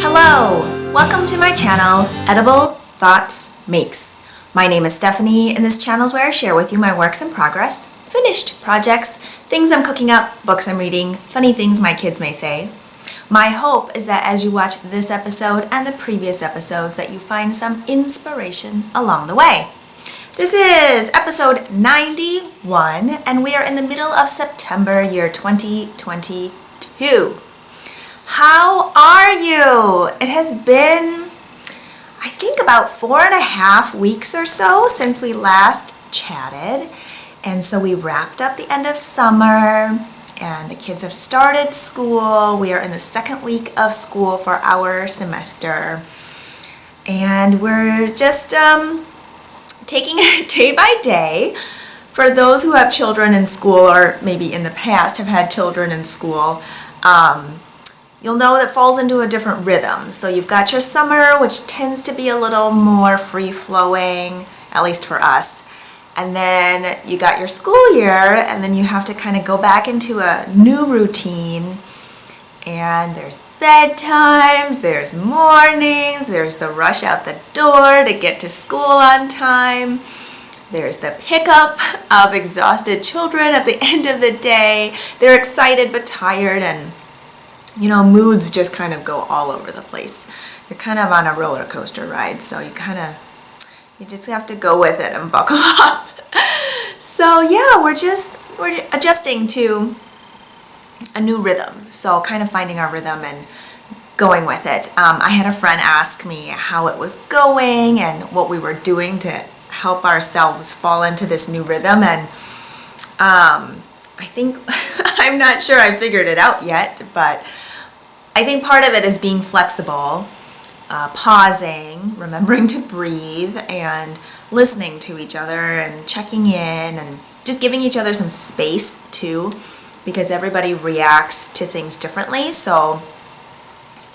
Hello! Welcome to my channel, Edible Thoughts Makes. My name is Stephanie, and this channel is where I share with you my works in progress, finished projects, things I'm cooking up, books I'm reading, funny things my kids may say. My hope is that as you watch this episode and the previous episodes that you find some inspiration along the way. This is episode 91, and we are in the middle of September, year 2022. How are you? It has been, I think, about 4.5 weeks or so since we last chatted. And so we wrapped up the end of summer and the kids have started school. We are in the second week of school for our semester. And we're just taking it day by day. For those who have children in school, or maybe in the past have had children in school, you'll know that falls into a different rhythm. So you've got your summer, which tends to be a little more free-flowing, at least for us. And then you got your school year, and then you have to kind of go back into a new routine. And there's bedtimes, there's mornings, there's the rush out the door to get to school on time. There's the pickup of exhausted children at the end of the day. They're excited but tired, and moods just kind of go all over the place. You're kind of on a roller coaster ride, so you just have to go with it and buckle up. So yeah, we're adjusting to a new rhythm. So kind of finding our rhythm and going with it. I had a friend ask me how it was going and what we were doing to help ourselves fall into this new rhythm, and I think I'm not sure I figured it out yet, but I think part of it is being flexible, pausing, remembering to breathe, and listening to each other and checking in and just giving each other some space too, because everybody reacts to things differently. So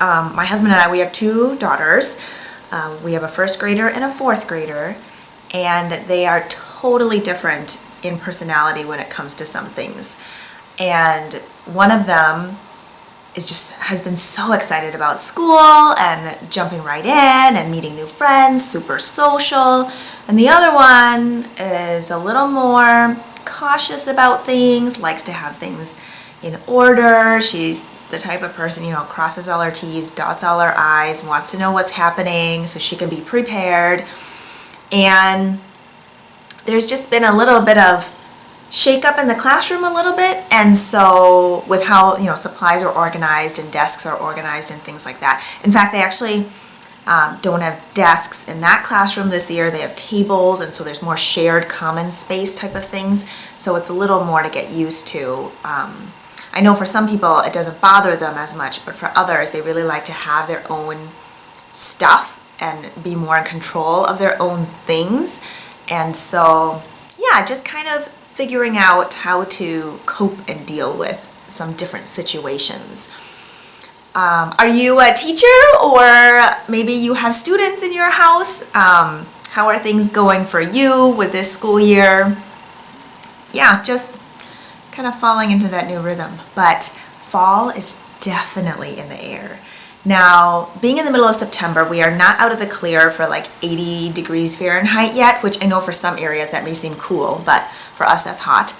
my husband and I, we have 2 daughters. We have a 1st grader and a 4th grader, and they are totally different in personality when it comes to some things. And one of them has been so excited about school and jumping right in and meeting new friends, super social. And the other one is a little more cautious about things, likes to have things in order. She's the type of person, crosses all her T's, dots all her I's, wants to know what's happening so she can be prepared. And there's just been a little bit of shake up in the classroom a little bit, and so with how supplies are organized and desks are organized and things like that. In fact, they actually don't have desks in that classroom this year. They have tables, and so there's more shared common space type of things, so it's a little more to get used to. I know for some people it doesn't bother them as much, but for others they really like to have their own stuff and be more in control of their own things. And so yeah, just kind of figuring out how to cope and deal with some different situations. Are you a teacher, or maybe you have students in your house? How are things going for you with this school year? Yeah, just kind of falling into that new rhythm. But fall is definitely in the air. Now, being in the middle of September, we are not out of the clear for like 80 degrees Fahrenheit yet, which I know for some areas that may seem cool, but for us that's hot.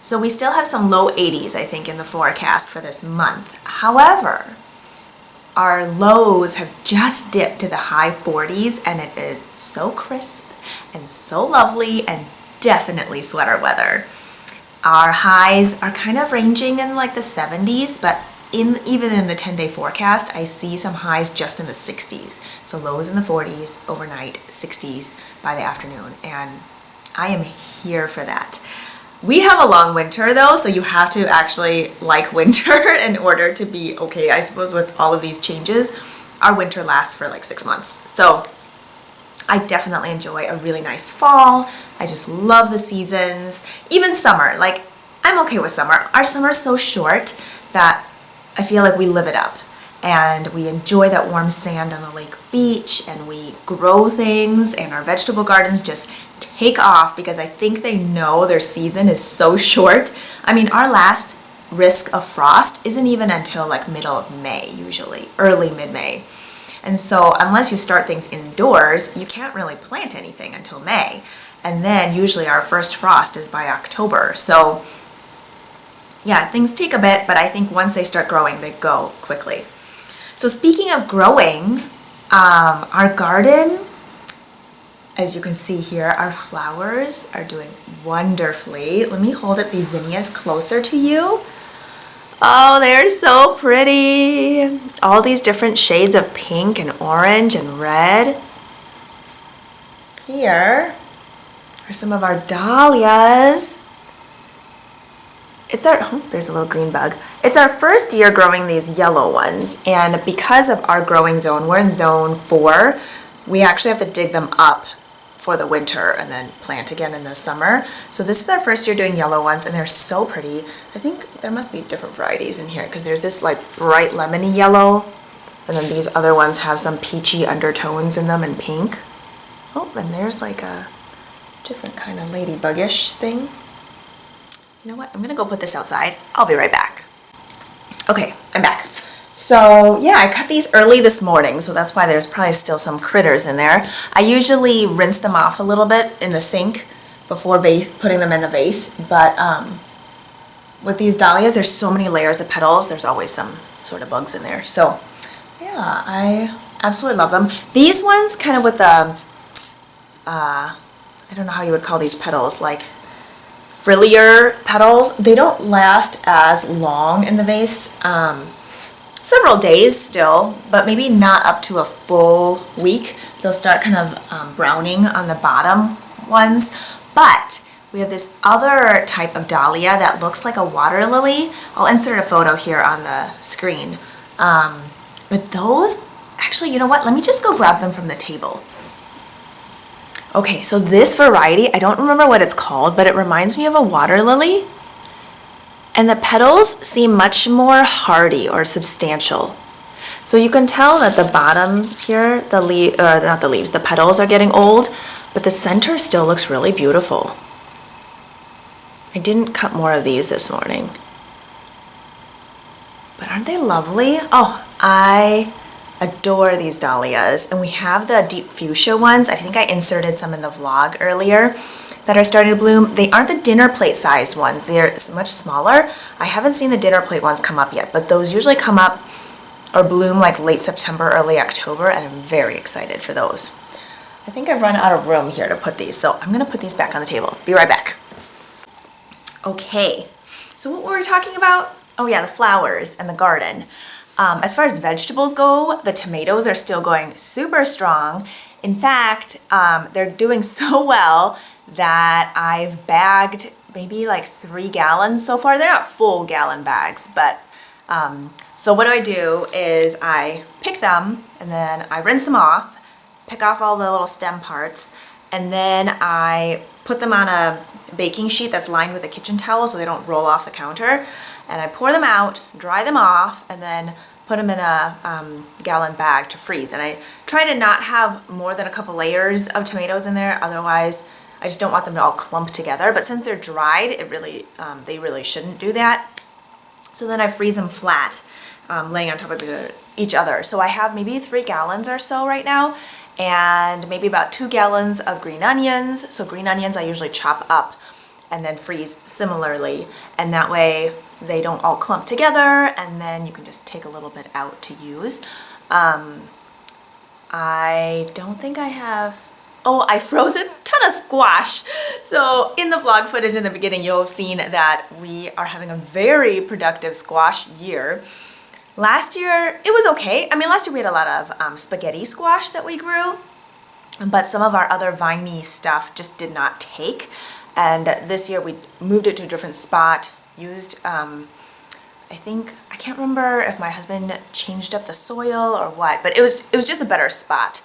So we still have some low 80s, I think, in the forecast for this month. However, our lows have just dipped to the high 40s, and it is so crisp and so lovely and definitely sweater weather. Our highs are kind of ranging in like the 70s, but even in the 10-day forecast, I see some highs just in the 60s. So lows in the 40s, overnight, 60s by the afternoon, and I am here for that. We have a long winter though, so you have to actually like winter in order to be okay, I suppose, with all of these changes. Our winter lasts for like 6 months. So I definitely enjoy a really nice fall. I just love the seasons. Even summer, like I'm okay with summer. Our summer's so short that I feel like we live it up. And we enjoy that warm sand on the lake beach, and we grow things, and our vegetable gardens just take off because I think they know their season is so short. I mean, our last risk of frost isn't even until like middle of May usually, early mid-May. And so unless you start things indoors, you can't really plant anything until May. And then usually our first frost is by October. So yeah, things take a bit, but I think once they start growing, they go quickly. So speaking of growing, our garden, as you can see here, our flowers are doing wonderfully. Let me hold up these zinnias closer to you. Oh, they're so pretty. All these different shades of pink and orange and red. Here are some of our dahlias. There's a little green bug. It's our first year growing these yellow ones, and because of our growing zone, we're in zone 4, we actually have to dig them up for the winter and then plant again in the summer. So this is our first year doing yellow ones, and they're so pretty. I think there must be different varieties in here because there's this like bright lemony yellow, and then these other ones have some peachy undertones in them and pink. Oh, and there's like a different kind of ladybuggish thing. You know what? I'm gonna go put this outside. I'll be right back. Okay, I'm back. So yeah, I cut these early this morning, so that's why there's probably still some critters in there. I usually rinse them off a little bit in the sink before putting them in the vase, but with these dahlias, there's so many layers of petals, there's always some sort of bugs in there. So yeah, I absolutely love them. These ones kind of with the, I don't know how you would call these petals, like frillier petals, they don't last as long in the vase. Several days still, but maybe not up to a full week. They'll start kind of browning on the bottom ones. But we have this other type of dahlia that looks like a water lily. I'll insert a photo here on the screen. But those, actually, you know what? Let me just go grab them from the table. Okay, so this variety, I don't remember what it's called, but it reminds me of a water lily. And the petals seem much more hardy or substantial. So you can tell that the bottom here, the petals are getting old, but the center still looks really beautiful. I didn't cut more of these this morning. But aren't they lovely? Oh, I adore these dahlias. And we have the deep fuchsia ones. I think I inserted some in the vlog earlier that are starting to bloom. They aren't the dinner plate sized ones. They're much smaller. I haven't seen the dinner plate ones come up yet, but those usually come up or bloom like late September, early October, and I'm very excited for those. I think I've run out of room here to put these, so I'm gonna put these back on the table. Be right back. Okay, so what were we talking about? Oh yeah, the flowers and the garden. As far as vegetables go, the tomatoes are still going super strong. In fact, they're doing so well that I've bagged maybe like 3 gallons so far. They're not full gallon bags, but so what do is I pick them and then I rinse them off, pick off all the little stem parts, and then I put them on a baking sheet that's lined with a kitchen towel so they don't roll off the counter. And I pour them out, dry them off, and then put them in a gallon bag to freeze. And I try to not have more than a couple layers of tomatoes in there, otherwise I just don't want them to all clump together. But since they're dried, they really shouldn't do that. So then I freeze them flat, laying on top of each other. So I have maybe 3 gallons or so right now, and maybe about 2 gallons of green onions. So green onions I usually chop up and then freeze similarly, and that way they don't all clump together, and then you can just take a little bit out to use. I don't think I have, oh, I froze a ton of squash. So in the vlog footage in the beginning, you'll have seen that we are having a very productive squash year. Last year, it was okay. I mean, last year we had a lot of spaghetti squash that we grew, but some of our other viney stuff just did not take. And this year we moved it to a different spot, used, I can't remember if my husband changed up the soil or what, but it was just a better spot.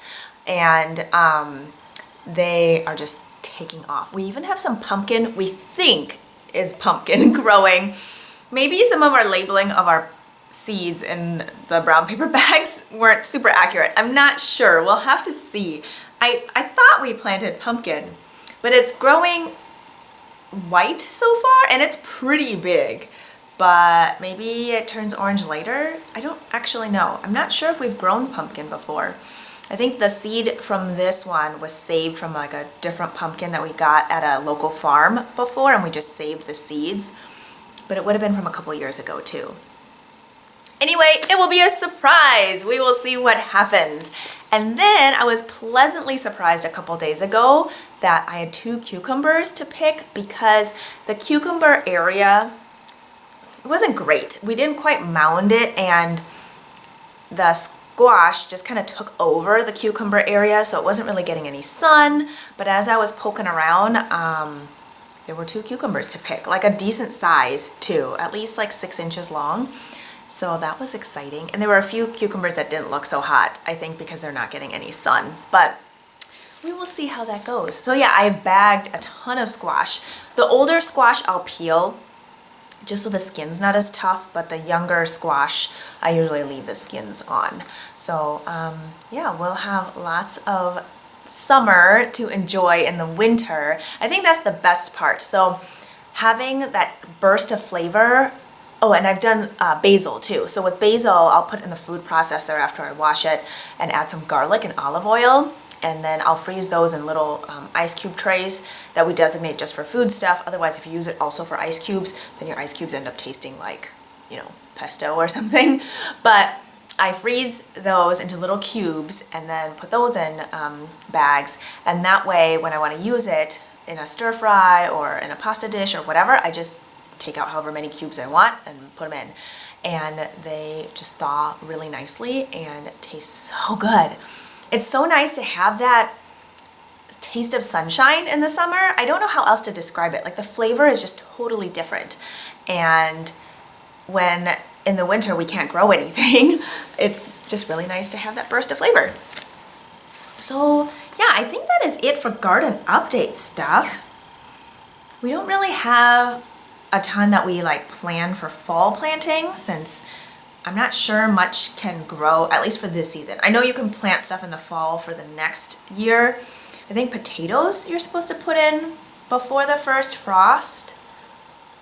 And they are just taking off. We even have some pumpkin we think is pumpkin growing. Maybe some of our labeling of our seeds in the brown paper bags weren't super accurate. I'm not sure. We'll have to see. I thought we planted pumpkin, but it's growing white so far and it's pretty big, but maybe it turns orange later. I don't actually know. I'm not sure if we've grown pumpkin before. I think the seed from this one was saved from like a different pumpkin that we got at a local farm before, and we just saved the seeds, but it would have been from a couple years ago too. Anyway, it will be a surprise. We will see what happens. And then I was pleasantly surprised a couple days ago that I had 2 cucumbers to pick, because the cucumber area, it wasn't great. We didn't quite mound it, and the squash just kind of took over the cucumber area, so it wasn't really getting any sun. But as I was poking around, there were 2 cucumbers to pick, like a decent size too, at least like 6 inches long. So that was exciting. And there were a few cucumbers that didn't look so hot, I think because they're not getting any sun. But we will see how that goes. So yeah, I've bagged a ton of squash. The older squash I'll peel just so the skin's not as tough, but the younger squash I usually leave the skins on. So yeah, we'll have lots of summer to enjoy in the winter. I think that's the best part. So having that burst of flavor. Oh, and I've done basil too. So with basil, I'll put in the food processor after I wash it and add some garlic and olive oil. And then I'll freeze those in little ice cube trays that we designate just for food stuff. Otherwise, if you use it also for ice cubes, then your ice cubes end up tasting like, you know, pesto or something. But I freeze those into little cubes and then put those in bags. And that way, when I want to use it in a stir fry or in a pasta dish or whatever, I just take out however many cubes I want and put them in. And they just thaw really nicely and taste so good. It's so nice to have that taste of sunshine in the summer. I don't know how else to describe it. Like the flavor is just totally different. And when in the winter we can't grow anything, it's just really nice to have that burst of flavor. So yeah, I think that is it for garden update stuff. We don't really have a ton that we like plan for fall planting, since I'm not sure much can grow, at least for this season. I know you can plant stuff in the fall for the next year. I think potatoes you're supposed to put in before the first frost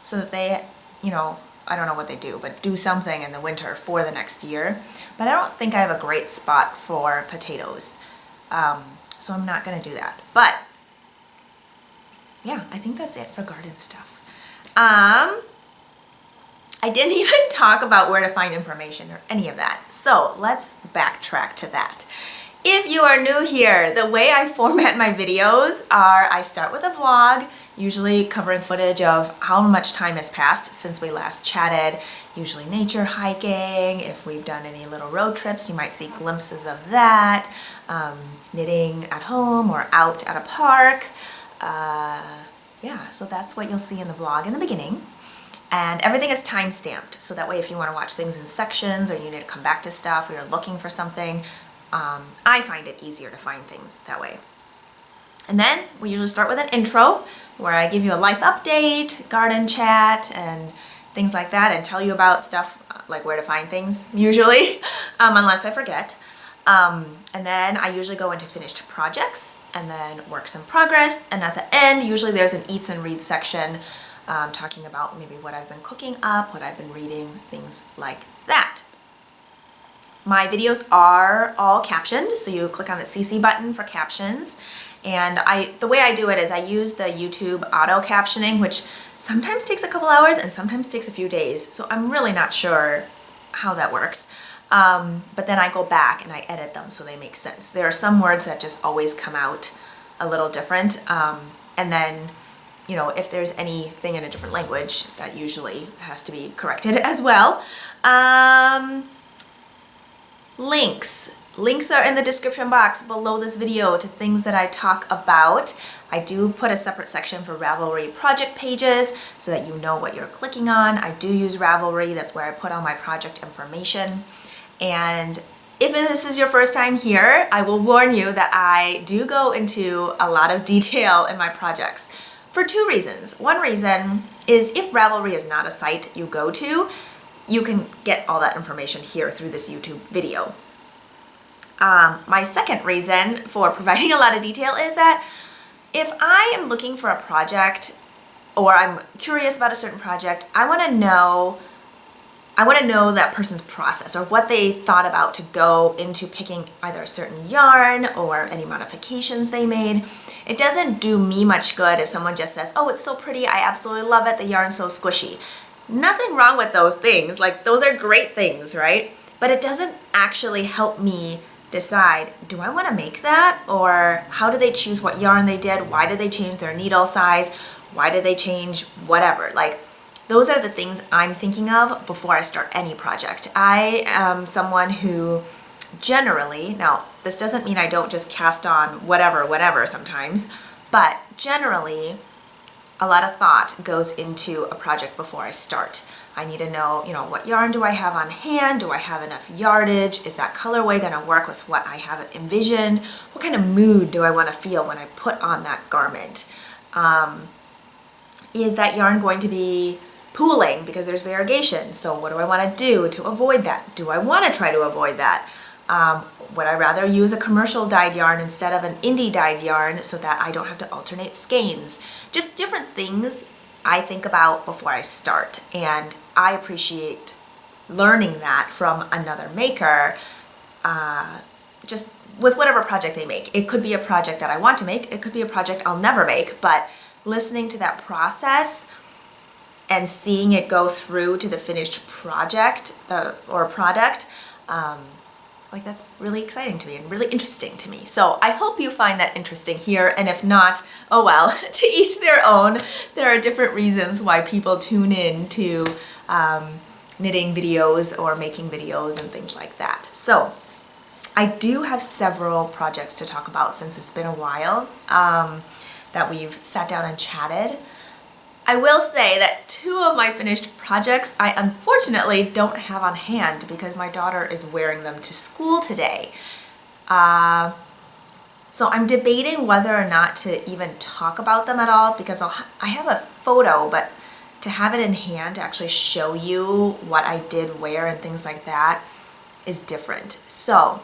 so that they, you know, I don't know what they do, but do something in the winter for the next year. But I don't think I have a great spot for potatoes. So I'm not gonna do that. But yeah, I think that's it for garden stuff. I didn't even talk about where to find information or any of that. So let's backtrack to that. If you are new here, the way I format my videos are I start with a vlog, usually covering footage of how much time has passed since we last chatted, usually nature hiking. If we've done any little road trips, you might see glimpses of that, knitting at home or out at a park. Yeah, so that's what you'll see in the vlog in the beginning. And everything is time stamped, so that way if you want to watch things in sections or you need to come back to stuff or you're looking for something, I find it easier to find things that way. And then we usually start with an intro where I give you a life update, garden chat, and things like that, and tell you about stuff like where to find things, usually, unless I forget. And then I usually go into finished projects and then works in progress. And at the end, usually there's an eats and reads section talking about maybe what I've been cooking up, what I've been reading, things like that. My videos are all captioned, so you click on the CC button for captions. And the way I do it is I use the YouTube auto captioning, which sometimes takes a couple hours and sometimes takes a few days. So I'm really not sure how that works. But then I go back and I edit them so they make sense. There are some words that just always come out a little different. And then, you know, if there's anything in a different language, that usually has to be corrected as well. Links are in the description box below this video to things that I talk about. I do put a separate section for Ravelry project pages so that you know what you're clicking on. I do use Ravelry, that's where I put all my project information. And if this is your first time here, I will warn you that I do go into a lot of detail in my projects for two reasons. One reason is if Ravelry is not a site you go to, you can get all that information here through this YouTube video. My second reason for providing a lot of detail is that if I am looking for a project or I'm curious about a certain project, I want to know that person's process or what they thought about to go into picking either a certain yarn or any modifications they made. It doesn't do me much good if someone just says, oh, it's so pretty, I absolutely love it, the yarn's so squishy. Nothing wrong with those things, like those are great things, right? But it doesn't actually help me decide, do I want to make that? Or how do they choose what yarn they did? Why did they change their needle size? Why did they change whatever? Like, those are the things I'm thinking of before I start any project. I am someone who generally, now this doesn't mean I don't just cast on whatever sometimes, but generally a lot of thought goes into a project before I start. I need to know, what yarn do I have on hand? Do I have enough yardage? Is that colorway going to work with what I have envisioned? What kind of mood do I want to feel when I put on that garment? Is that yarn going to be pooling because there's variegation? So what do I want to do to avoid that? Do I want to try to avoid that? Would I rather use a commercial dyed yarn instead of an indie dyed yarn so that I don't have to alternate skeins? Just different things I think about before I start, and I appreciate learning that from another maker, just with whatever project they make. It could be a project that I want to make, it could be a project I'll never make, but listening to that process and seeing it go through to the finished project or product, like that's really exciting to me and really interesting to me. So I hope you find that interesting here, and if not, oh well, to each their own. There are different reasons why people tune in to knitting videos or making videos and things like that. So I do have several projects to talk about since it's been a while that we've sat down and chatted. I will say that two of my finished projects I unfortunately don't have on hand because my daughter is wearing them to school today. So I'm debating whether or not to even talk about them at all because I have a photo, but to have it in hand to actually show you what I did wear and things like that is different. So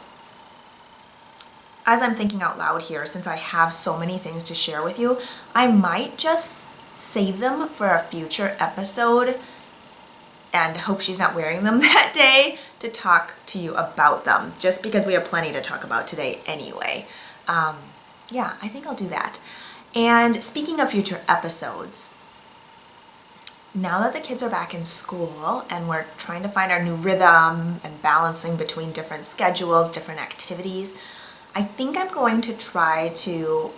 as I'm thinking out loud here, since I have so many things to share with you, I might just save them for a future episode and hope she's not wearing them that day to talk to you about them, just because we have plenty to talk about today anyway. Yeah, I think I'll do that. And speaking of future episodes, now that the kids are back in school and we're trying to find our new rhythm and balancing between different schedules, different activities, I think I'm going to try to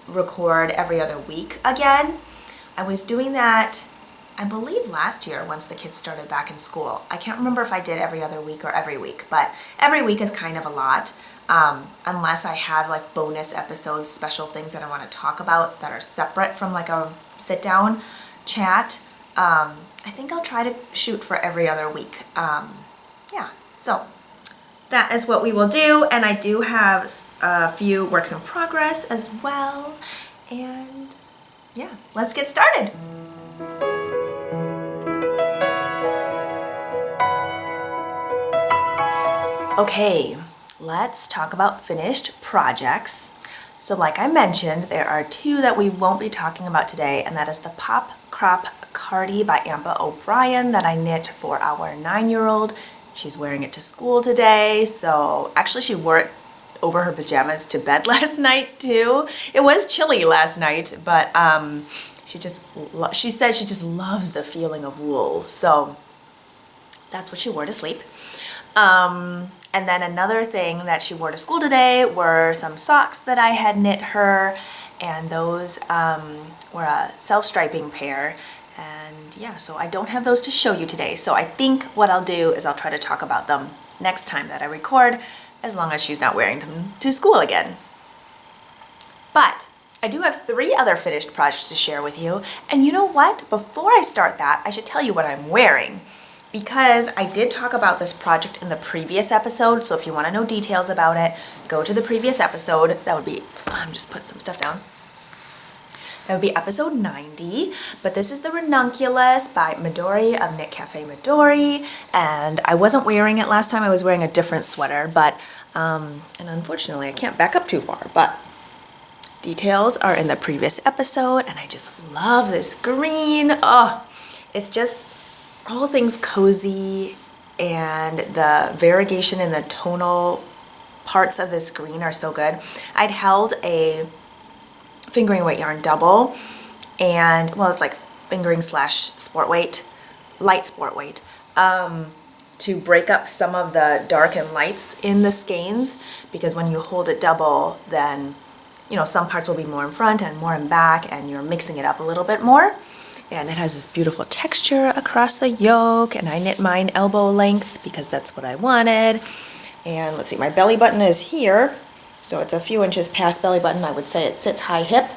record every other week again. I was doing that, I believe, last year once the kids started back in school. I can't remember if I did every other week or every week, but every week is kind of a lot. Unless I have like bonus episodes, special things that I want to talk about that are separate from like a sit down chat. I think I'll try to shoot for every other week. Yeah, so that is what we will do, and I do have a few works in progress as well, and yeah, let's get started. Okay, let's talk about finished projects. So like I mentioned, there are two that we won't be talking about today, and that is the Pop Crop Cardi by Amber O'Brien that I knit for our 9-year-old. She's wearing it to school today, so actually she wore it over her pajamas to bed last night too. It was chilly last night, but she said she just loves the feeling of wool, so that's what she wore to sleep. And then another thing that she wore to school today were some socks that I had knit her, and those were a self-striping pair. And yeah, so I don't have those to show you today. So I think what I'll do is I'll try to talk about them next time that I record, as long as she's not wearing them to school again. But I do have 3 other finished projects to share with you. And you know what? Before I start that, I should tell you what I'm wearing, because I did talk about this project in the previous episode. So if you want to know details about it, go to the previous episode. That would be, I'm just putting some stuff down. That would be episode 90, but this is the Ranunculus by Midori of Knit Cafe Midori, and I wasn't wearing it last time. I was wearing a different sweater, but, and unfortunately I can't back up too far, but details are in the previous episode, and I just love this green. Oh, it's just all things cozy, and the variegation in the tonal parts of this green are so good. I'd held a fingering weight yarn double, and well, it's like fingering slash sport weight, light sport weight, to break up some of the dark and lights in the skeins, because when you hold it double, then you know some parts will be more in front and more in back, and you're mixing it up a little bit more. And it has this beautiful texture across the yoke, and I knit mine elbow length because that's what I wanted. And let's see, my belly button is here. So it's a few inches past belly button. I would say it sits high hip.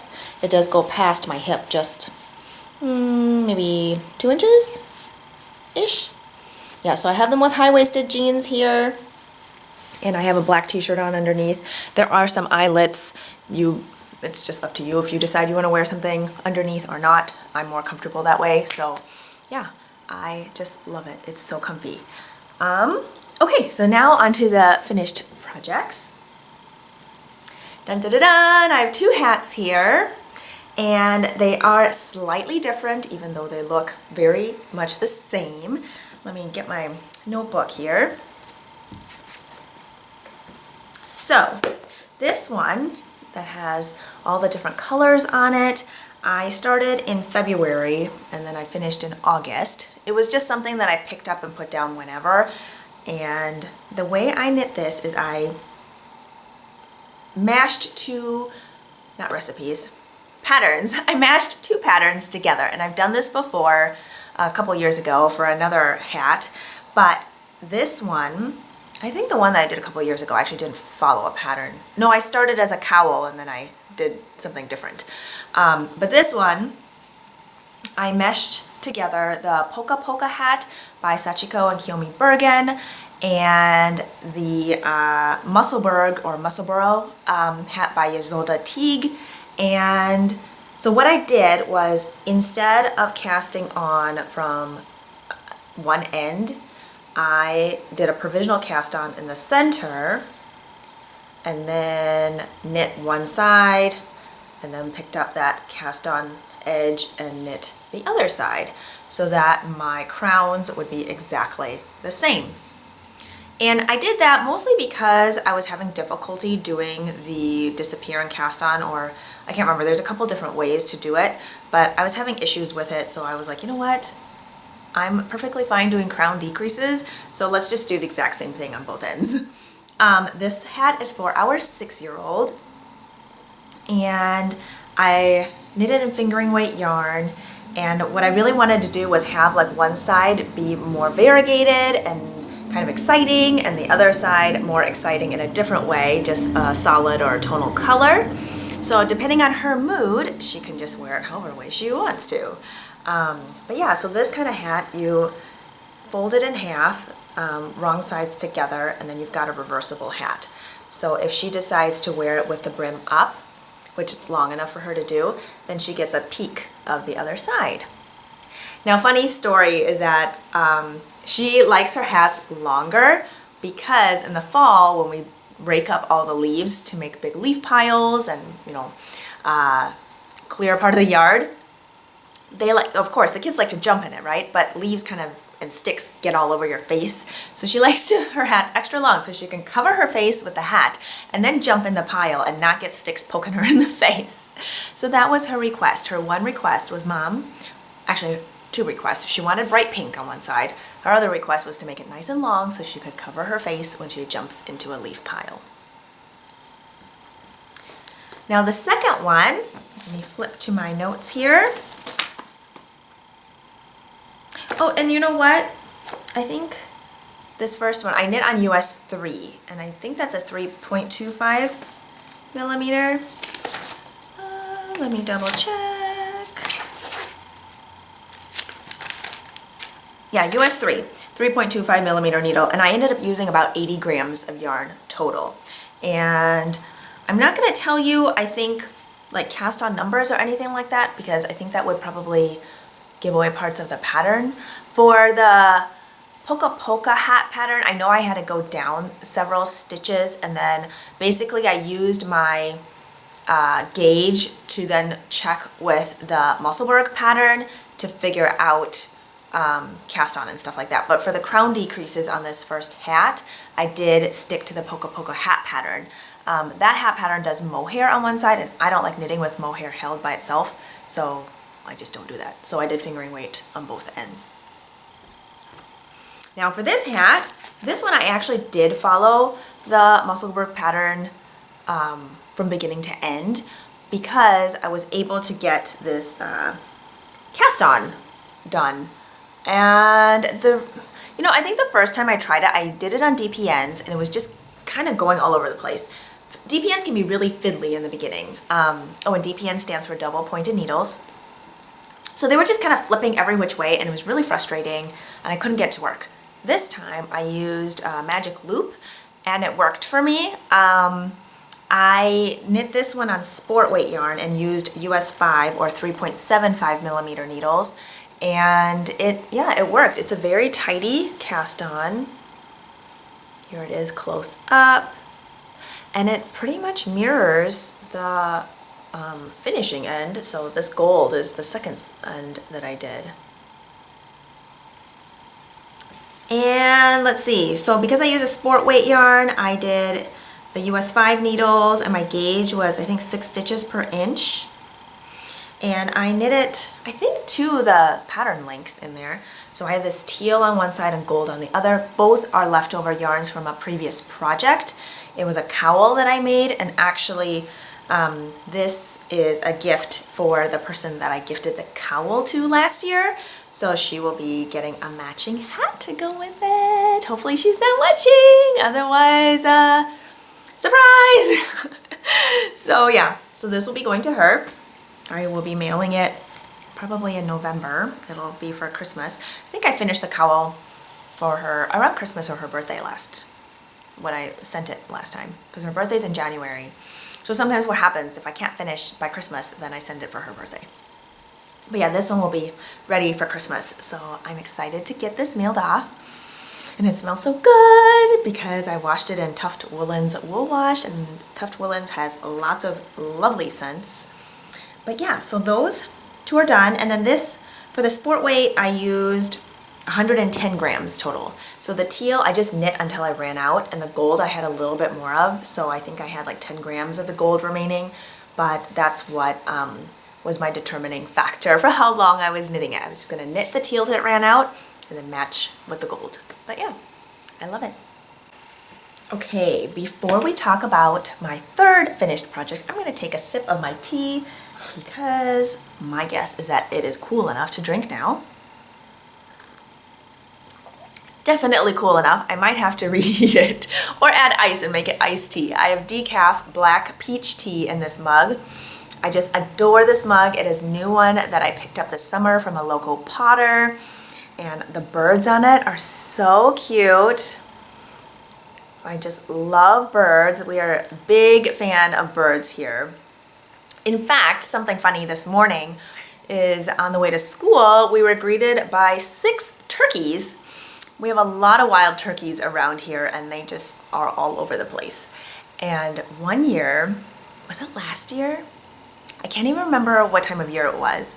It does go past my hip just maybe 2 inches-ish. Yeah, so I have them with high-waisted jeans here. And I have a black t-shirt on underneath. There are some eyelets. It's just up to you if you decide you want to wear something underneath or not. I'm more comfortable that way. So yeah, I just love it. It's so comfy. Okay, so now onto the finished projects. Dun, dun, dun, dun. I have 2 hats here, and they are slightly different, even though they look very much the same. Let me get my notebook here. So this one that has all the different colors on it, I started in February and then I finished in August. It was just something that I picked up and put down whenever. And the way I knit this is I mashed 2, not recipes, patterns. I mashed 2 patterns together, and I've done this before a couple years ago for another hat, but this one, I think the one that I did a couple years ago actually didn't follow a pattern. No, I started as a cowl and then I did something different. But this one, I meshed together the Polka Polka hat by Sachiko and Kiyomi Bergen, and the Musselburgh or Musselborough hat by Ysolda Teague. And so what I did was, instead of casting on from one end, I did a provisional cast on in the center, and then knit one side, and then picked up that cast on edge and knit the other side, so that my crowns would be exactly the same. And I did that mostly because I was having difficulty doing the disappear and cast on, or I can't remember, there's a couple different ways to do it, but I was having issues with it, so I was like, you know what? I'm perfectly fine doing crown decreases, so let's just do the exact same thing on both ends. This hat is for our 6-year-old, and I knitted in fingering weight yarn, and what I really wanted to do was have like one side be more variegated and kind of exciting, and the other side more exciting in a different way, just a solid or a tonal color. So depending on her mood, she can just wear it however way she wants to. But yeah, so this kind of hat, you fold it in half, wrong sides together, and then you've got a reversible hat. So if she decides to wear it with the brim up, which it's long enough for her to do, then she gets a peek of the other side. Now, funny story is that she likes her hats longer because in the fall, when we rake up all the leaves to make big leaf piles and, clear part of the yard, they like, of course, the kids like to jump in it, right? But leaves kind of and sticks get all over your face. So she likes her hats extra long so she can cover her face with the hat and then jump in the pile and not get sticks poking her in the face. So that was her request. Her one request was, Mom, actually 2 requests. She wanted bright pink on one side. Her other request was to make it nice and long so she could cover her face when she jumps into a leaf pile. Now the second one, let me flip to my notes here. Oh, and you know what? I think this first one, I knit on US 3, and I think that's a 3.25 millimeter. Let me double check. Yeah, US 3, 3.25 millimeter needle, and I ended up using about 80 grams of yarn total. And I'm not going to tell you, I think, like cast on numbers or anything like that, because I think that would probably give away parts of the pattern. For the polka polka hat pattern, I know I had to go down several stitches, and then basically I used my gauge to then check with the Musselburgh pattern to figure out cast on and stuff like that. But for the crown decreases on this first hat, I did stick to the polka polka hat pattern. That hat pattern does mohair on one side, and I don't like knitting with mohair held by itself, so I just don't do that. So I did fingering weight on both ends. Now for this hat, this one I actually did follow the Musselburgh pattern from beginning to end because I was able to get this cast on done. And I think the first time I tried it, I did it on DPNs and it was just kind of going all over the place. DPNs can be really fiddly in the beginning. And DPN stands for double pointed needles. So they were just kind of flipping every which way, and it was really frustrating, and I couldn't get it to work. This time I used a magic loop, and it worked for me. I knit this one on sport weight yarn and used US 5 or 3.75 millimeter needles, and it worked. It's a very tidy cast on. Here it is close up, and it pretty much mirrors the finishing end. So this gold is the second end that I did. And let's see, so because I use a sport weight yarn, I did the US 5 needles, and my gauge was I think 6 stitches per inch. And I knit it, I think, to the pattern length in there. So I have this teal on one side and gold on the other. Both are leftover yarns from a previous project. It was a cowl that I made, and actually this is a gift for the person that I gifted the cowl to last year. So she will be getting a matching hat to go with it. Hopefully she's not watching, otherwise, surprise! So yeah, so this will be going to her. I will be mailing it probably in November. It'll be for Christmas. I think I finished the cowl for her around Christmas or her birthday when I sent it last time, because her birthday's in January. So sometimes what happens, if I can't finish by Christmas, then I send it for her birthday. But yeah, this one will be ready for Christmas. So I'm excited to get this mailed off. And it smells so good because I washed it in Tuft Woolen's Wool Wash, and Tuft Woolen's has lots of lovely scents. But yeah, so those 2 are done. And then this, for the sport weight, I used 110 grams total. So the teal, I just knit until I ran out, and the gold I had a little bit more of, so I think I had like 10 grams of the gold remaining, but that's what was my determining factor for how long I was knitting it. I was just gonna knit the teal till it ran out, and then match with the gold. But yeah, I love it. Okay, before we talk about my third finished project, I'm going to take a sip of my tea because my guess is that it is cool enough to drink now. Definitely cool enough. I might have to reheat it or add ice and make it iced tea. I have decaf black peach tea in this mug. I just adore this mug. It is a new one that I picked up this summer from a local potter, and the birds on it are so cute. I just love birds. We are a big fan of birds here. In fact, something funny this morning is on the way to school, we were greeted by 6 turkeys. We have a lot of wild turkeys around here and they just are all over the place. And one year, was it last year? I can't even remember what time of year it was.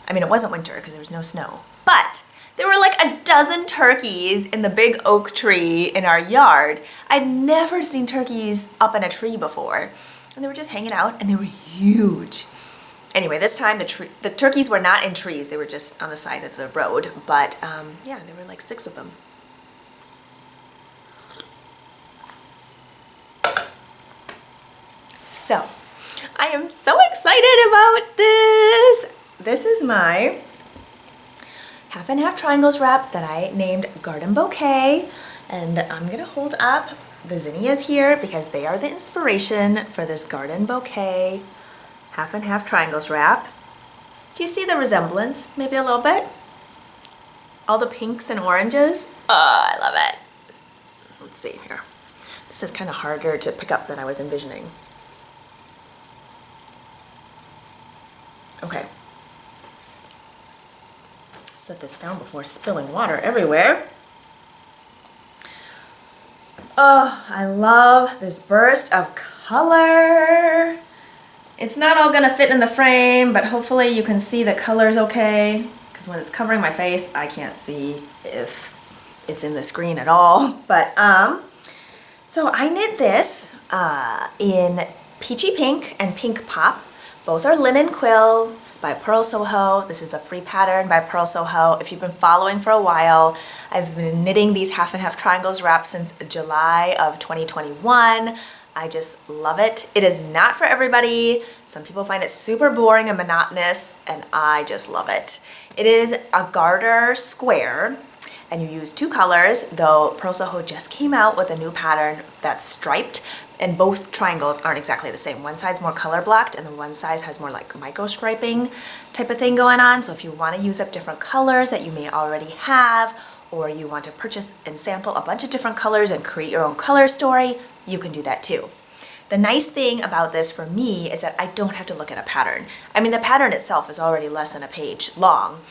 I mean, it wasn't winter because there was no snow, but there were like a dozen turkeys in the big oak tree in our yard. I'd never seen turkeys up in a tree before. And they were just hanging out and they were huge. Anyway, this time the turkeys were not in trees. They were just on the side of the road. But yeah, there were like 6 of them. So, I am so excited about this. This is my half and half triangles wrap that I named Garden Bouquet, and I'm gonna hold up the zinnias here because they are the inspiration for this Garden Bouquet half and half triangles wrap. Do you see the resemblance? Maybe a little bit? All the pinks and oranges? Oh, I love it. Let's see here. This is kind of harder to pick up than I was envisioning. Okay. Set this down before spilling water everywhere. Oh, I love this burst of color. It's not all gonna fit in the frame, but hopefully you can see the colors okay, because when it's covering my face, I can't see if it's in the screen at all. But so I knit this in Peachy Pink and Pink Pop. Both are linen quill by Pearl Soho. This is a free pattern by Pearl Soho. If you've been following for a while, I've been knitting these half and half triangles wrap since July of 2021. I just love it. It is not for everybody. Some people find it super boring and monotonous, and I just love it. It is a garter square, and you use 2 colors, though Pearl Soho just came out with a new pattern that's striped, and both triangles aren't exactly the same. One side's more color blocked and the one side has more like micro striping type of thing going on. So if you want to use up different colors that you may already have, or you want to purchase and sample a bunch of different colors and create your own color story, you can do that too. The nice thing about this for me is that I don't have to look at a pattern. I mean, the pattern itself is already less than a page long,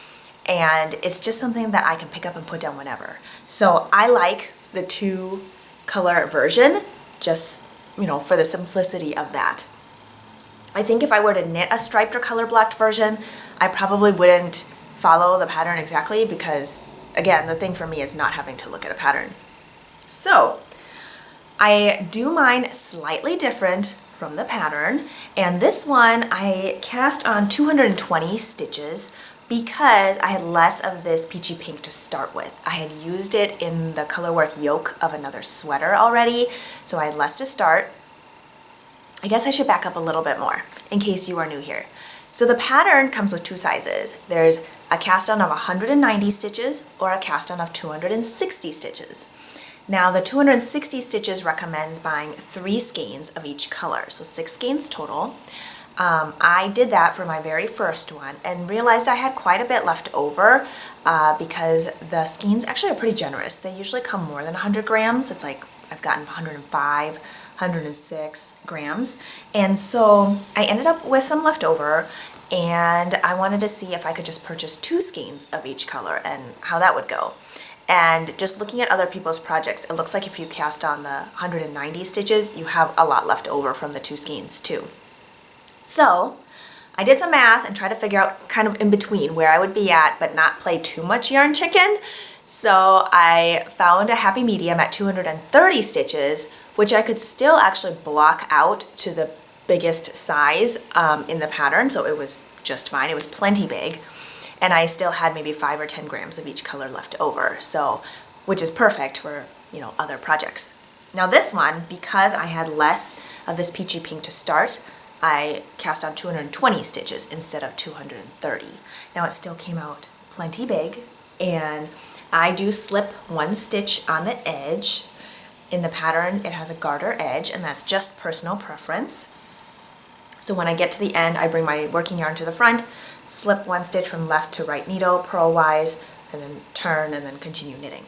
and it's just something that I can pick up and put down whenever. So I like the 2 color version, just, you know, for the simplicity of that. I think if I were to knit a striped or color blocked version, I probably wouldn't follow the pattern exactly because, again, the thing for me is not having to look at a pattern. So I do mine slightly different from the pattern, and this one I cast on 220 stitches because I had less of this peachy pink to start with. I had used it in the colorwork yoke of another sweater already, so I had less to start. I guess I should back up a little bit more in case you are new here. So the pattern comes with 2 sizes. There's a cast on of 190 stitches or a cast on of 260 stitches. Now the 260 stitches recommends buying 3 skeins of each color, so 6 skeins total. I did that for my very first one and realized I had quite a bit left over because the skeins actually are pretty generous. They usually come more than 100 grams. It's like I've gotten 105, 106 grams. And so I ended up with some left over, and I wanted to see if I could just purchase 2 skeins of each color and how that would go. And just looking at other people's projects, it looks like if you cast on the 190 stitches, you have a lot left over from the 2 skeins too. So I did some math and tried to figure out kind of in between where I would be at but not play too much yarn chicken. So I found a happy medium at 230 stitches, which I could still actually block out to the biggest size in the pattern, so it was just fine. It was plenty big, and I still had maybe 5 or 10 grams of each color left over, so which is perfect for, you know, other projects. Now this one, because I had less of this peachy pink to start, I cast on 220 stitches instead of 230. Now it still came out plenty big, and I do slip one stitch on the edge. In the pattern, it has a garter edge, and that's just personal preference. So when I get to the end, I bring my working yarn to the front, slip one stitch from left to right needle, purlwise, and then turn, and then continue knitting.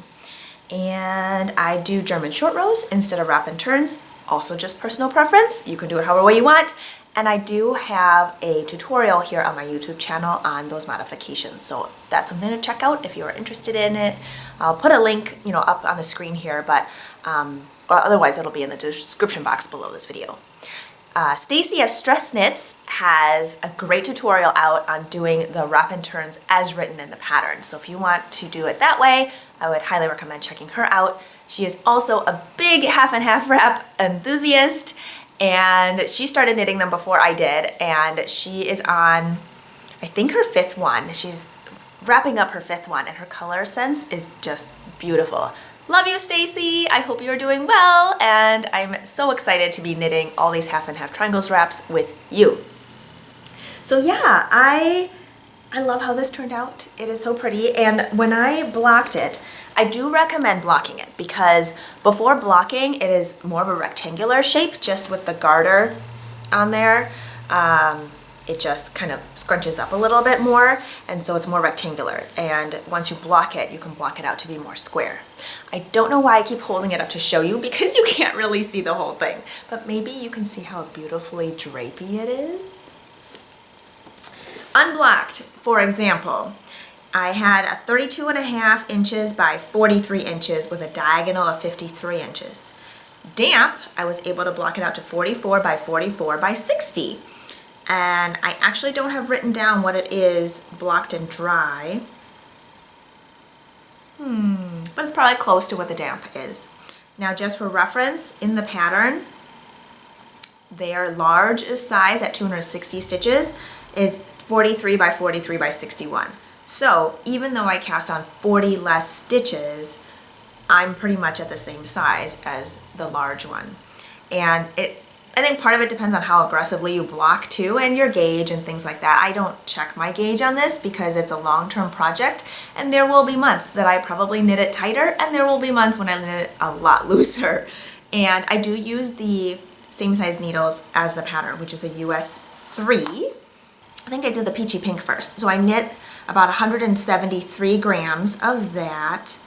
And I do German short rows instead of wrap and turns, also just personal preference. You can do it however way you want. And I do have a tutorial here on my YouTube channel on those modifications, so that's something to check out if you're interested in it. I'll put a link, up on the screen here, but or otherwise it'll be in the description box below this video. Stacy at Stress Knits has a great tutorial out on doing the wrap and turns as written in the pattern. So if you want to do it that way, I would highly recommend checking her out. She is also a big half and half wrap enthusiast, and she started knitting them before I did, and she is on, I think, her 5th one. She's wrapping up her 5th one, and her color sense is just beautiful. Love you, Stacy. I hope you're doing well, and I'm so excited to be knitting all these half and half triangles wraps with you. So yeah, I love how this turned out. It is so pretty, and when I blocked it, I do recommend blocking it because before blocking, it is more of a rectangular shape, just with the garter on there. It just kind of scrunches up a little bit more, and so it's more rectangular. And once you block it, you can block it out to be more square. I don't know why I keep holding it up to show you because you can't really see the whole thing, but maybe you can see how beautifully drapey it is. Unblocked, for example, I had a 32.5 inches by 43 inches with a diagonal of 53 inches. Damp, I was able to block it out to 44 by 44 by 60. And I actually don't have written down what it is blocked and dry. But it's probably close to what the damp is. Now just for reference, in the pattern, their large size at 260 stitches is 43 by 43 by 61. So even though I cast on 40 less stitches, I'm pretty much at the same size as the large one. And I think part of it depends on how aggressively you block too, and your gauge and things like that. I don't check my gauge on this because it's a long-term project, and there will be months that I probably knit it tighter, and there will be months when I knit it a lot looser. And I do use the same size needles as the pattern, which is a US 3. I think I did the peachy pink first. So I knit about 173 grams of that,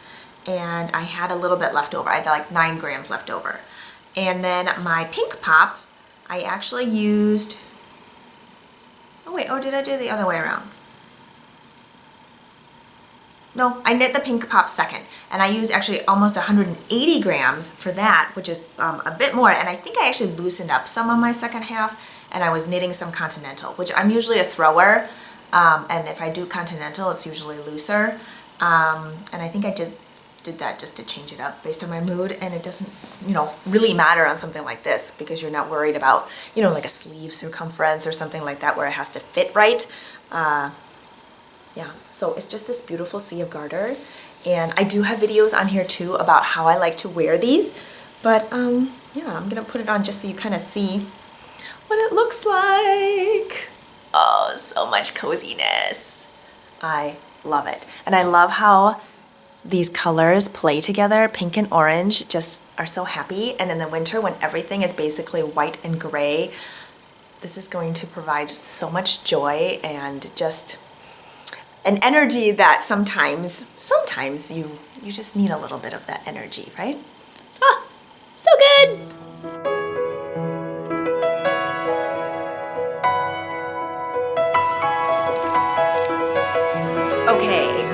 and I had a little bit left over. I had like 9 grams left over. And then my pink pop, I actually used, did I do the other way around? No, I knit the pink pop second, and I used actually almost 180 grams for that, which is a bit more, and I think I actually loosened up some on my second half, and I was knitting some continental, which I'm usually a thrower, and if I do continental, it's usually looser, and I think I did that just to change it up based on my mood, and it doesn't, really matter on something like this because you're not worried about, like a sleeve circumference or something like that where it has to fit right. Yeah, so it's just this beautiful sea of garter, and I do have videos on here too about how I like to wear these, but yeah, I'm gonna put it on just so you kind of see what it looks like. Oh, so much coziness. I love it, and I love how these colors play together. Pink and orange just are so happy, and in the winter when everything is basically white and gray, this is going to provide so much joy and just an energy that sometimes you just need a little bit of that energy, right? Ah, so good! Okay.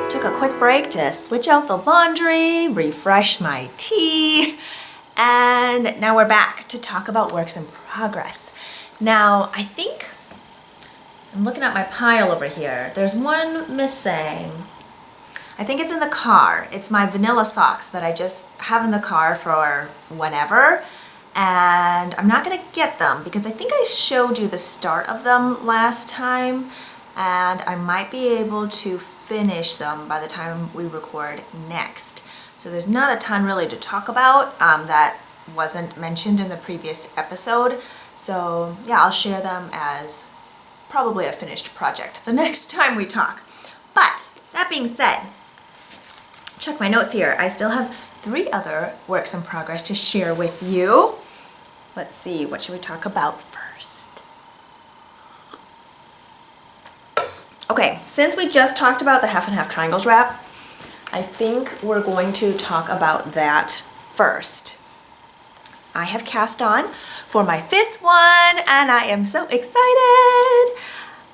Took a quick break to switch out the laundry, refresh my tea, and now we're back to talk about works in progress. Now, I think, I'm looking at my pile over here, there's one missing. I think it's in the car. It's my vanilla socks that I just have in the car for whenever, and I'm not gonna get them because I think I showed you the start of them last time, and I might be able to finish them by the time we record next. So there's not a ton really to talk about that wasn't mentioned in the previous episode. So yeah, I'll share them as probably a finished project the next time we talk. But that being said, check my notes here. I still have 3 other works in progress to share with you. Let's see, what should we talk about first? Okay, since we just talked about the half and half triangles wrap, I think we're going to talk about that first. I have cast on for my 5th one and I am so excited.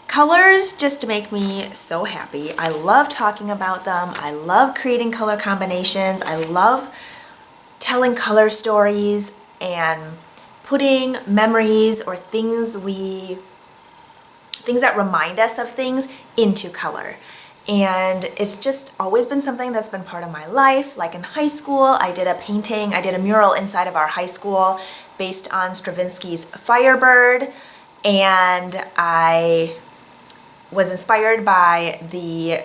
Colors just make me so happy. I love talking about them. I love creating color combinations. I love telling color stories and putting memories or things that remind us of things into color. And it's just always been something that's been part of my life. Like in high school, I did a mural inside of our high school based on Stravinsky's Firebird, and I was inspired by the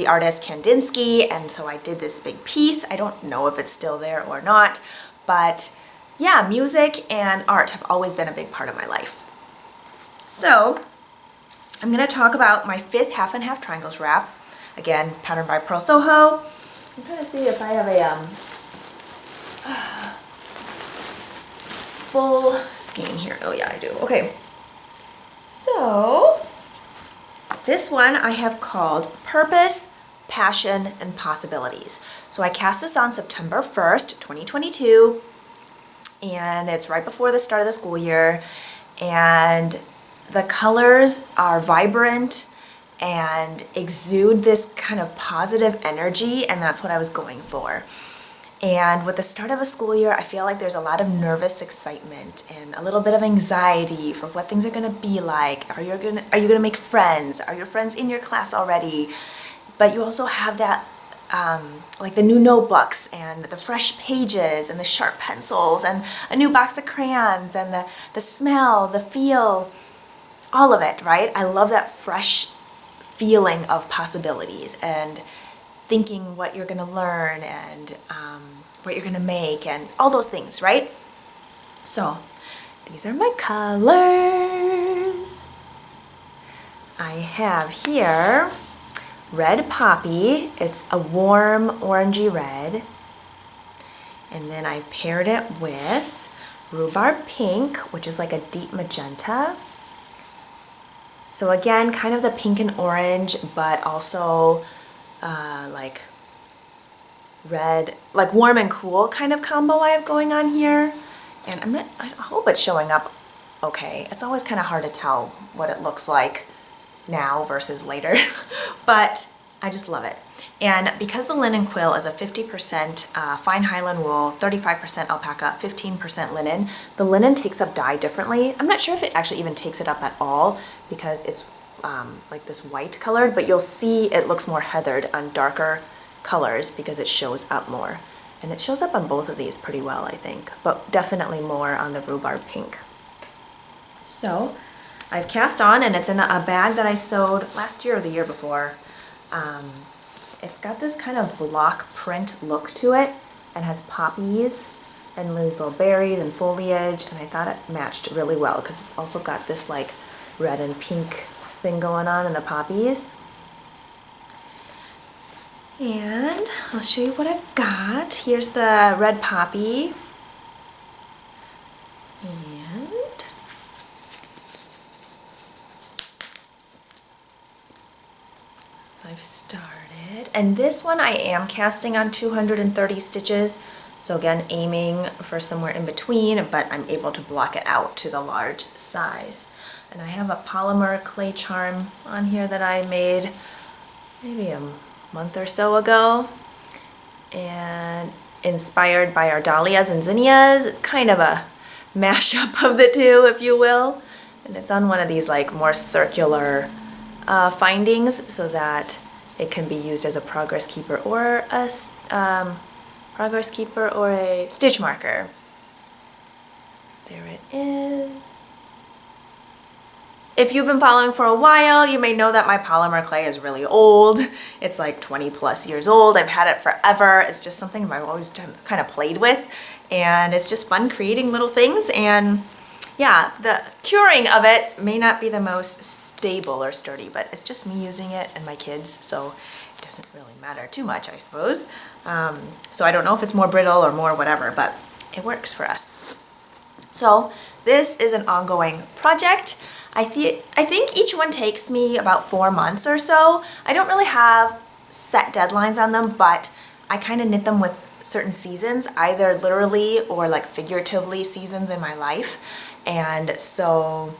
artist Kandinsky, and so I did this big piece. I don't know if it's still there or not, but yeah, music and art have always been a big part of my life. So I'm going to talk about my 5th half and half triangles wrap. Again, patterned by Pearl Soho. I'm trying to see if I have a full skein here. Oh yeah, I do. Okay. So this one I have called Purpose, Passion, and Possibilities. So I cast this on September 1st, 2022, and it's right before the start of the school year, and the colors are vibrant and exude this kind of positive energy, and that's what I was going for. And with the start of a school year, I feel like there's a lot of nervous excitement and a little bit of anxiety for what things are going to be like. Are you going to make friends? Are your friends in your class already? But you also have that like the new notebooks and the fresh pages and the sharp pencils and a new box of crayons and the smell, the feel, all of it, right? I love that fresh feeling of possibilities and thinking what you're going to learn and what you're going to make and all those things, right? So these are my colors. I have here red poppy. It's a warm orangey red. And then I paired it with rhubarb pink, which is like a deep magenta. So again, kind of the pink and orange, but also like red, like warm and cool kind of combo I have going on here. And I hope it's showing up okay. It's always kind of hard to tell what it looks like now versus later, but I just love it. And because the linen quill is a 50% fine Highland wool, 35% alpaca, 15% linen, the linen takes up dye differently. I'm not sure if it actually even takes it up at all because it's like this white colored, but you'll see it looks more heathered on darker colors because it shows up more. And it shows up on both of these pretty well, I think, but definitely more on the rhubarb pink. So I've cast on, and it's in a bag that I sewed last year or the year before. It's got this kind of block print look to it and has poppies and these little berries and foliage, and I thought it matched really well because it's also got this like red and pink thing going on in the poppies. And I'll show you what I've got. Here's the red poppy. And so I've started. And this one I am casting on 230 stitches. So again, aiming for somewhere in between, but I'm able to block it out to the large size. And I have a polymer clay charm on here that I made maybe a month or so ago, and inspired by our dahlias and zinnias. It's kind of a mashup of the two, if you will, and it's on one of these like more circular findings so that it can be used as a progress keeper or a stitch marker. There it is. If you've been following for a while, you may know that my polymer clay is really old. It's like 20 plus years old. I've had it forever. It's just something I've always kind of played with, and it's just fun creating little things. And yeah, the curing of it may not be the most stable or sturdy, but it's just me using it and my kids, so it doesn't really matter too much, I suppose. So I don't know if it's more brittle or more whatever, but it works for us. So this is an ongoing project. I think each one takes me about 4 months or so. I don't really have set deadlines on them, but I kind of knit them with certain seasons, either literally or like figuratively seasons in my life. And so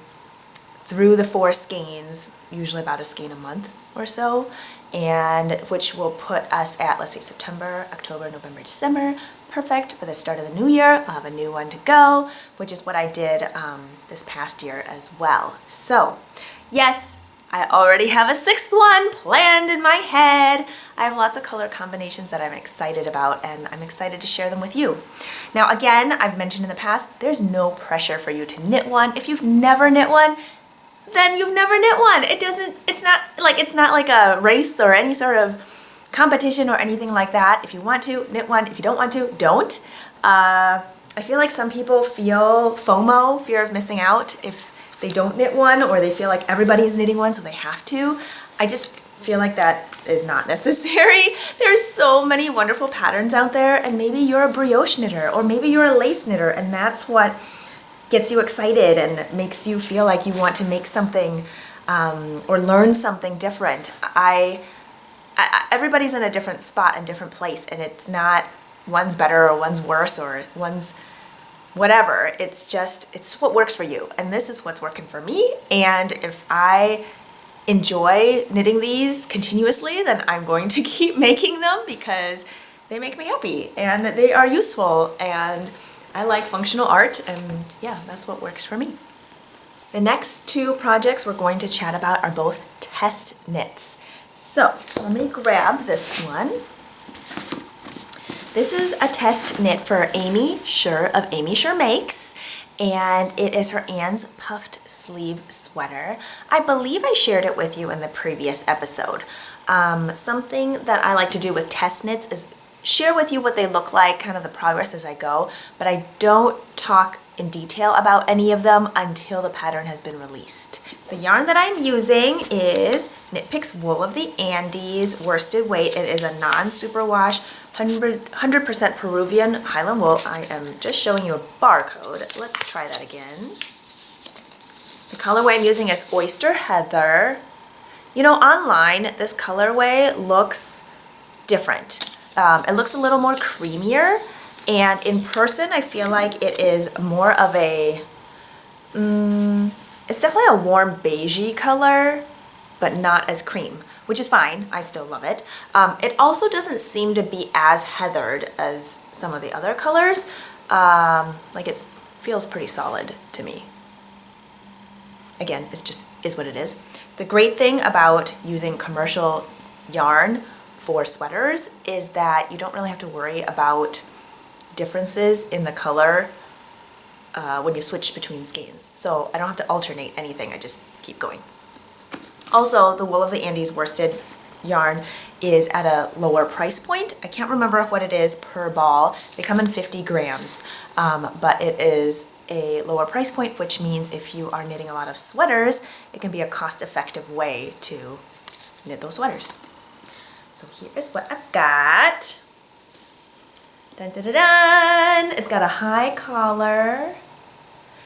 through the 4 skeins, usually about a skein a month or so, and which will put us at, let's see, September, October, November, December. Perfect for the start of the new year. I'll have a new one to go, which is what I did this past year as well. So yes, I already have a 6th one planned in my head. I have lots of color combinations that I'm excited about, and I'm excited to share them with you. Now again, I've mentioned in the past, there's no pressure for you to knit one. If you've never knit one, then you've never knit one. It's not like a race or any sort of competition or anything like that. If you want to, knit one. If you don't want to, don't. I feel like some people feel FOMO, fear of missing out, if they don't knit one, or they feel like everybody's knitting one so they have to. I just feel like that is not necessary. There's so many wonderful patterns out there, and maybe you're a brioche knitter, or maybe you're a lace knitter, and that's what gets you excited and makes you feel like you want to make something or learn something different. Everybody's in a different spot and different place, and it's not one's better or one's worse or one's whatever. It's what works for you, and this is what's working for me. And if I enjoy knitting these continuously, then I'm going to keep making them because they make me happy and they are useful, and I like functional art, and yeah, that's what works for me. The next 2 projects we're going to chat about are both test knits. So let me grab this one. This is a test knit for Amy Sure of Amy Sure Makes, and it is her Anne's puffed sleeve sweater. I believe I shared it with you in the previous episode. Something that I like to do with test knits is share with you what they look like, kind of the progress as I go, but I don't talk in detail about any of them until the pattern has been released. The yarn that I'm using is Knit Picks Wool of the Andes worsted weight. It is a non-superwash 100% Peruvian Highland wool. I am just showing you a barcode. Let's try that again. The colorway I'm using is Oyster Heather. You know, online this colorway looks different. It looks a little more creamier, and in person I feel like it is more of a, it's definitely a warm beigey color, but not as cream, which is fine. I still love it. It also doesn't seem to be as heathered as some of the other colors. Like it feels pretty solid to me. Again, it's just is what it is. The great thing about using commercial yarn for sweaters is that you don't really have to worry about differences in the color when you switch between skeins. So I don't have to alternate anything, I just keep going. Also, the Wool of the Andes worsted yarn is at a lower price point. I can't remember what it is per ball. They come in 50 grams, but it is a lower price point, which means if you are knitting a lot of sweaters, it can be a cost-effective way to knit those sweaters. So here is what I've got. Dun, dun, dun, dun. It's got a high collar,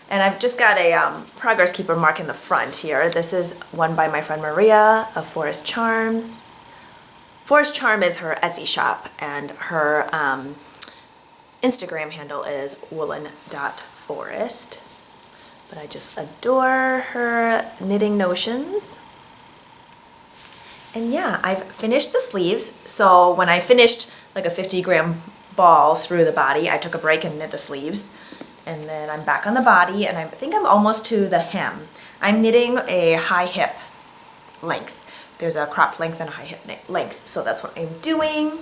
and I've just got a progress keeper mark in the front here. This is one by my friend Maria of Forest Charm. Forest Charm is her Etsy shop, and her Instagram handle is woolen.forest. But I just adore her knitting notions. And yeah, I've finished the sleeves. So when I finished like a 50-gram ball through the body, I took a break and knit the sleeves. And then I'm back on the body, and I think I'm almost to the hem. I'm knitting a high hip length. There's a cropped length and a high hip length, so that's what I'm doing.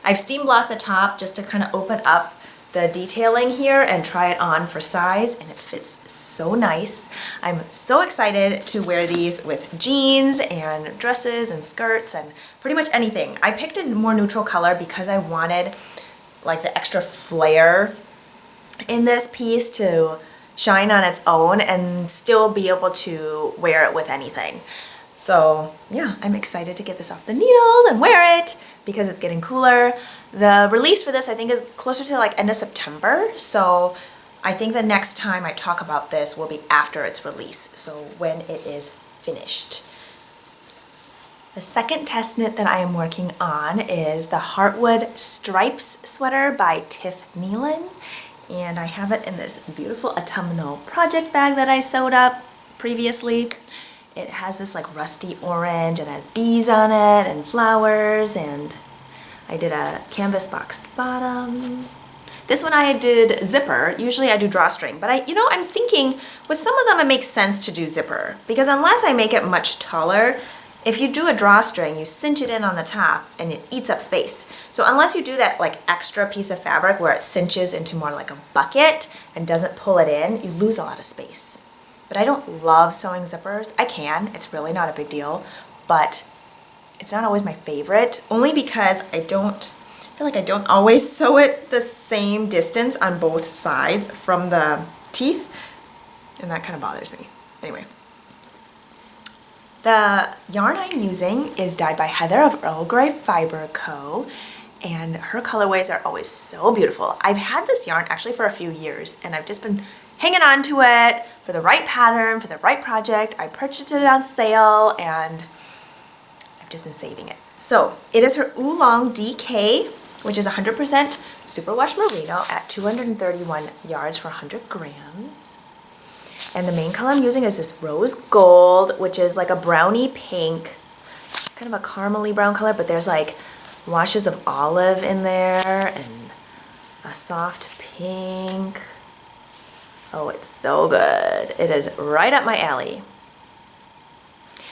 I've steam blocked the top just to kind of open up the detailing here and try it on for size, and it fits so nice. I'm so excited to wear these with jeans and dresses and skirts and pretty much anything. I picked a more neutral color because I wanted like the extra flare in this piece to shine on its own and still be able to wear it with anything. So yeah, I'm excited to get this off the needles and wear it because it's getting cooler. The release for this I think is closer to like end of September, so I think the next time I talk about this will be after its release, so when it is finished. The second test knit that I am working on is the Heartwood Stripes sweater by Tiff Nealon, and I have it in this beautiful autumnal project bag that I sewed up previously. It has this like rusty orange and has bees on it and flowers, and I did a canvas boxed bottom. This one I did zipper. Usually I do drawstring, but I'm thinking with some of them it makes sense to do zipper because unless I make it much taller, if you do a drawstring, you cinch it in on the top and it eats up space. So unless you do that like extra piece of fabric where it cinches into more like a bucket and doesn't pull it in, you lose a lot of space. But I don't love sewing zippers. I can, it's really not a big deal, but it's not always my favorite, only because I feel like I don't always sew it the same distance on both sides from the teeth, and that kind of bothers me. Anyway. The yarn I'm using is dyed by Heather of Earl Grey Fiber Co. And her colorways are always so beautiful. I've had this yarn actually for a few years and I've just been hanging on to it for the right pattern, for the right project. I purchased it on sale and I've just been saving it. So it is her Oolong DK, which is 100% superwash merino at 231 yards for 100 grams. And the main color I'm using is this rose gold, which is like a brownie pink, kind of a caramely brown color, but there's like washes of olive in there and a soft pink. Oh, it's so good. It is right up my alley.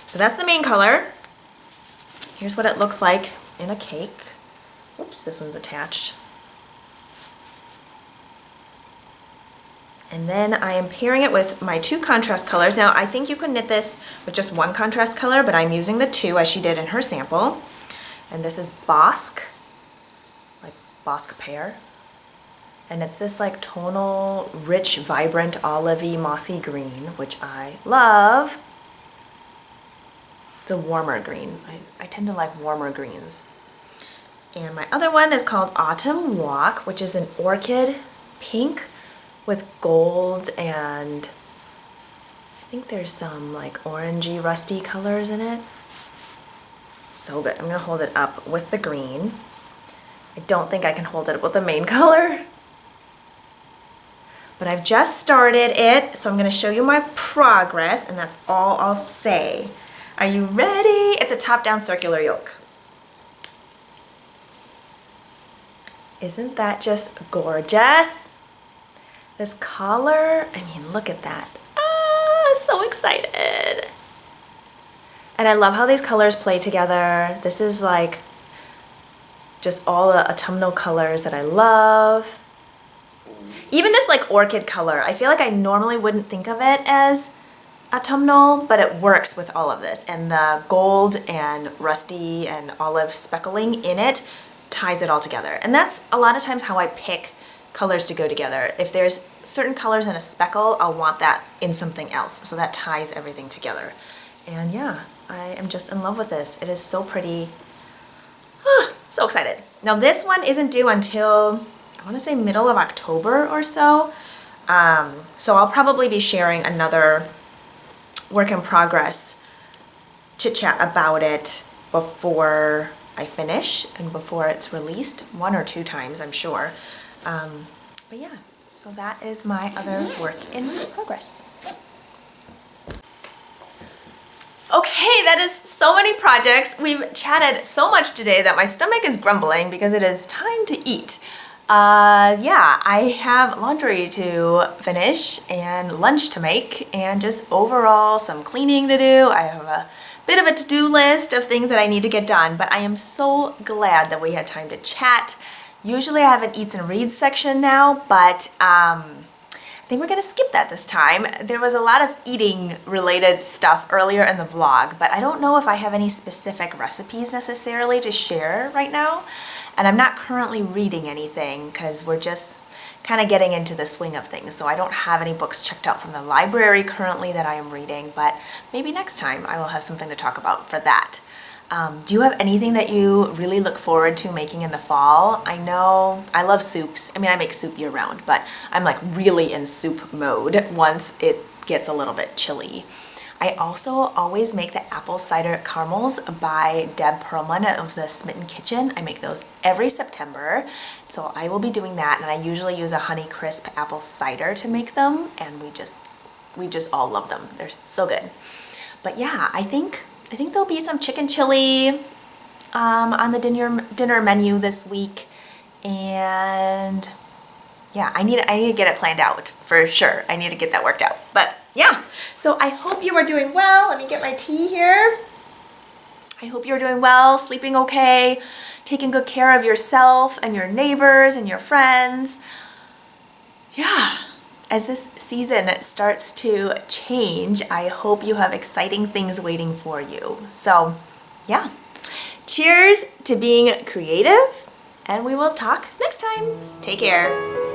So that's the main color. Here's what it looks like in a cake. Oops, this one's attached. And then I am pairing it with my two contrast colors. Now I think you could knit this with just one contrast color, but I'm using the two as she did in her sample. And this is Bosque, like Bosque pear. And it's this like tonal, rich, vibrant, olivey, mossy green, which I love. It's a warmer green. I tend to like warmer greens. And my other one is called Autumn Walk, which is an orchid pink with gold and I think there's some like orangey rusty colors in it. So good. I'm gonna hold it up with the green. I don't think I can hold it up with the main color, but I've just started it, so I'm gonna show you my progress and that's all I'll say. Are you ready? It's a top-down circular yoke. Isn't that just gorgeous? This collar, I mean, look at that. Ah, so excited. And I love how these colors play together. This is like just all the autumnal colors that I love. Even this like orchid color, I feel like I normally wouldn't think of it as autumnal, but it works with all of this. And the gold and rusty and olive speckling in it ties it all together. And that's a lot of times how I pick colors to go together. If there's certain colors in a speckle, I'll want that in something else. So that ties everything together. And yeah, I am just in love with this. It is so pretty. So excited. Now this one isn't due until, I want to say middle of October or so. So I'll probably be sharing another work in progress chit chat about it before I finish and before it's released. 1 or 2 times, I'm sure. But yeah, so that is my other work in progress. Okay, that is so many projects. We've chatted so much today that my stomach is grumbling because it is time to eat. Yeah, I have laundry to finish and lunch to make and just overall some cleaning to do. I have a bit of a to-do list of things that I need to get done, but I am so glad that we had time to chat. Usually I have an eats and reads section now, but I think we're gonna skip that this time. There was a lot of eating related stuff earlier in the vlog, but I don't know if I have any specific recipes necessarily to share right now. And I'm not currently reading anything because we're just kind of getting into the swing of things. So I don't have any books checked out from the library currently that I am reading, but maybe next time I will have something to talk about for that. Do you have anything that you really look forward to making in the fall? I know I love soups. I mean, I make soup year round, but I'm like really in soup mode once it gets a little bit chilly. I also always make the apple cider caramels by Deb Perlman of the Smitten Kitchen. I make those every September, so I will be doing that, and I usually use a Honey Crisp apple cider to make them, and we just all love them. They're so good. But yeah, I think there'll be some chicken chili on the dinner menu this week, and yeah, I need to get it planned out for sure. I need to get that worked out. But yeah, so I hope you are doing well. Let me get my tea here. I hope you're doing well, sleeping okay, taking good care of yourself and your neighbors and your friends. Yeah. As this season starts to change, I hope you have exciting things waiting for you. So, yeah. Cheers to being creative, and we will talk next time. Take care.